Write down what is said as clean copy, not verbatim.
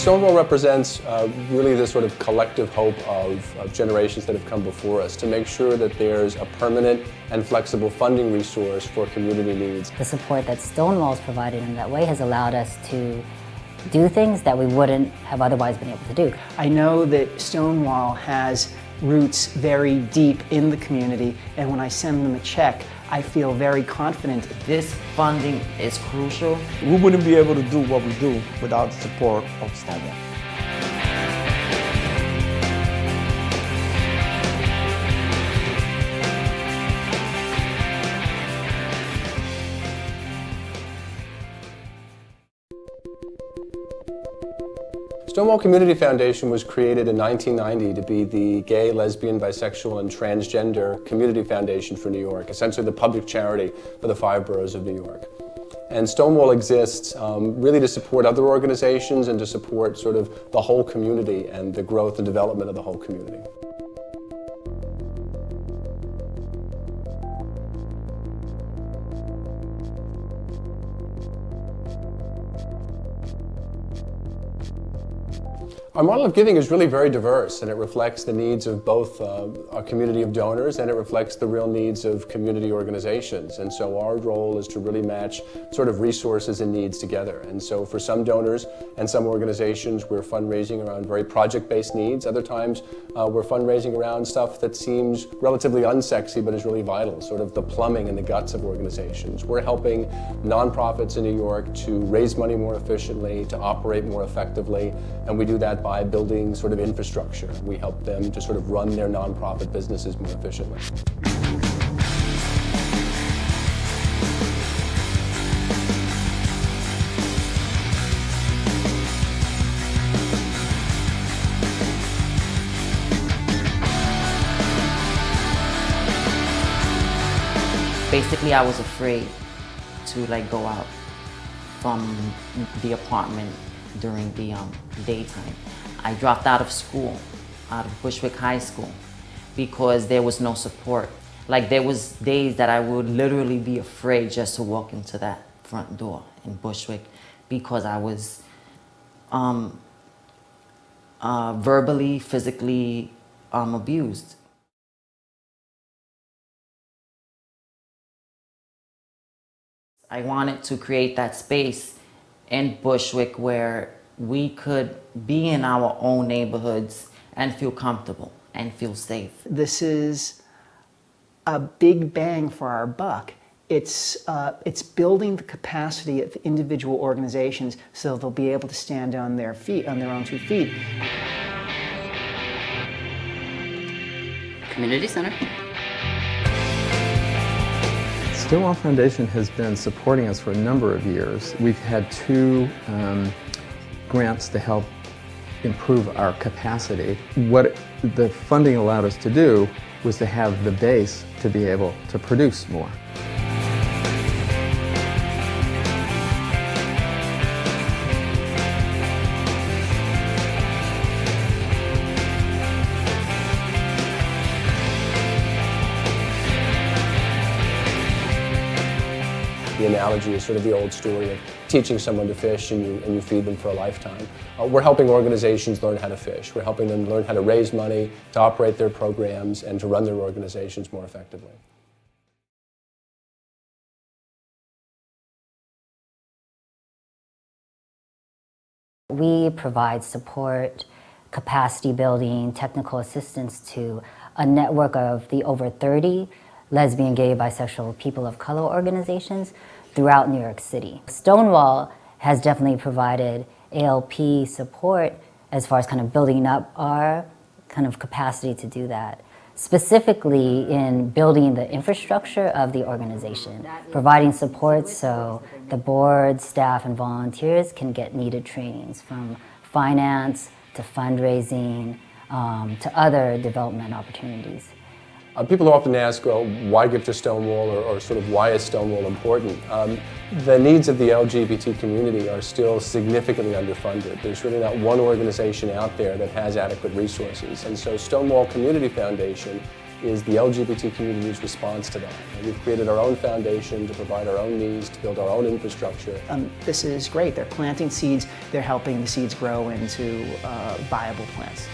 Stonewall represents really the sort of collective hope of generations that have come before us to make sure that there's a permanent and flexible funding resource for community needs. The support that Stonewall's provided in that way has allowed us to do things that we wouldn't have otherwise been able to do. I know that Stonewall has roots very deep in the community, and when I send them a check, I feel very confident. This funding is crucial. We wouldn't be able to do what we do without the support of Stonewall. Stonewall Community Foundation was created in 1990 to be the gay, lesbian, bisexual, and transgender community foundation for New York, essentially the public charity for the 5 boroughs of New York. And Stonewall exists really to support other organizations and to support sort of the whole community and the growth and development of the whole community. Our model of giving is really very diverse, and it reflects the needs of both our community of donors, and it reflects the real needs of community organizations. And so our role is to really match sort of resources and needs together. And so for some donors and some organizations, we're fundraising around very project-based needs. Other times, we're fundraising around stuff that seems relatively unsexy but is really vital, sort of the plumbing and the guts of organizations. We're helping nonprofits in New York to raise money more efficiently, to operate more effectively, and we do that by building sort of infrastructure. We help them to sort of run their nonprofit businesses more efficiently. Basically, I was afraid to go out from the apartment during the daytime. I dropped out of school, out of Bushwick High School, because there was no support. There was days that I would literally be afraid just to walk into that front door in Bushwick because I was verbally, physically abused. I wanted to create that space in Bushwick where we could be in our own neighborhoods and feel comfortable and feel safe. This is a big bang for our buck. It's building the capacity of individual organizations so they'll be able to stand on their feet, on their own 2 feet. Community Center. Stonewall Foundation has been supporting us for a number of years. We've had 2 grants to help improve our capacity. What the funding allowed us to do was to have the base to be able to produce more. The analogy is sort of the old story of teaching someone to fish and you feed them for a lifetime. We're helping organizations learn how to fish. We're helping them learn how to raise money, to operate their programs, and to run their organizations more effectively. We provide support, capacity building, technical assistance to a network of the over 30 lesbian, gay, bisexual, people of color organizations throughout New York City. Stonewall has definitely provided ALP support as far as kind of building up our kind of capacity to do that, specifically in building the infrastructure of the organization, providing support so the board, staff, and volunteers can get needed trainings from finance to fundraising to other development opportunities. People often ask, well, why give to Stonewall, or sort of why is Stonewall important? The needs of the LGBT community are still significantly underfunded. There's really not one organization out there that has adequate resources. And so Stonewall Community Foundation is the LGBT community's response to that. And we've created our own foundation to provide our own needs, to build our own infrastructure. This is great. They're planting seeds. They're helping the seeds grow into viable plants.